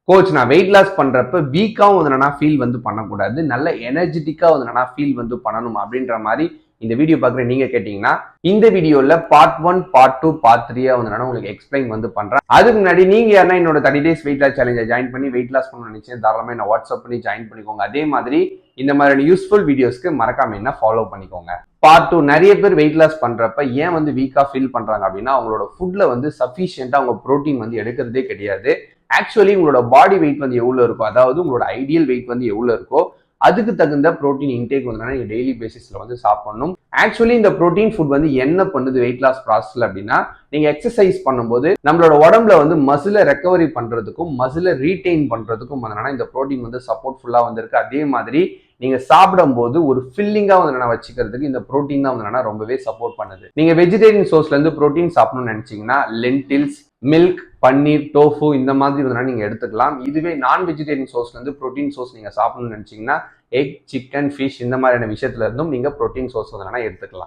Coach நான் weight loss பண்றப்ப வீக்காவும் வந்து என்னன்னா ஃபீல் வந்து பண்ணக்கூடாது, நல்ல எனர்ஜெட்டிக்கா வந்து என்னன்னா ஃபீல் வந்து பண்ணணும் அப்படின்ற மாதிரி இந்த வீடியோ பார்க்குற நீங்க கேட்டீங்கன்னா இந்த வீடியோல பார்ட் 1 பார்ட் 2 பார்ட் 3 வந்து நான் உங்களுக்கு எக்ஸ்பிளைன் வந்து பண்றேன். அதுக்கு முன்னாடி நீங்க யாரா என்னோட 30 டேஸ் வெயிட் லாஸ் சேலஞ்சை ஜாயின் பண்ணி வெயிட் லாஸ் பண்ணணும்னு நினைச்சேன் தாராளமா என்ன வாட்ஸ்அப் பண்ணி ஜாயின் பண்ணிக்கோங்க. அதே மாதிரி இந்த மாதிரியான யூஸ்ஃபுல் வீடியோஸ்க்கு மறக்காம என்ன ஃபாலோ பண்ணிக்கோங்க. பார்ட் 2 நிறைய பேர் வெயிட் லாஸ் பண்றப்ப ஏன் வந்து வீக்கா ஃபீல் பண்றாங்க அப்படின்னா அவங்களோட ஃபுட்ல வந்து சஃபிஷியன்ட்டா அவங்க ப்ரோட்டீன் வந்து எடுக்கிறதே கிடையாது. ஆக்சுவலி உங்களோட பாடி வெயிட் வந்து எவ்வளவு இருக்கோ, அதாவது உங்களோட ஐடியல் வெயிட் வந்து எவ்வளவு இருக்கோ அதுக்கு தகுந்த ப்ரோட்டீன் இன்டேக் வந்து நீங்க டெய்லி பேசிஸ்ல வந்து சாப்பிடணும். ஆக்சுவலி இந்த ப்ரோட்டீன் ஃபுட் வந்து என்ன பண்ணுது வெயிட் லாஸ் ப்ராசஸ்ல அப்படின்னா, நீங்க எக்ஸசைஸ் பண்ணும்போது நம்மளோட உடம்புல வந்து மசில ரெக்கவரி பண்றதுக்கும் மசில ரீடைன் பண்றதுக்கும் வந்து இந்த ப்ரோட்டீன் வந்து சப்போர்ட்ஃபுல்லா வந்து இருக்கு. அதே மாதிரி நீங்க சாப்பிடும் போது ஒரு ஃபில்லிங்கா வந்து வச்சுக்கிறதுக்கு இந்த ப்ரோட்டீன் தான் வந்து ரொம்பவே சப்போர்ட் பண்ணுது. நீங்க வெஜிடேரியன் சோர்ஸ்ல இருந்து ப்ரோட்டீன் சாப்பிடணும்னு நினைச்சீங்கன்னா லென்டில்ஸ், மில்க், பன்னீர், டோஃபு இந்த மாதிரி வந்து நீங்க எடுத்துக்கலாம். இதுவே நான் வெஜிடேரியன் சோர்ஸ்ல இருந்து ப்ரோட்டீன் சோர்ஸ் நீங்க சாப்பிடணும்னு நினைச்சீங்கன்னா எக், சிக்கன், ஃபிஷ் இந்த மாதிரியான விஷயத்துல இருந்தும் நீங்க ப்ரோட்டீன் சோர்ஸ் வந்து எடுத்துக்கலாம்.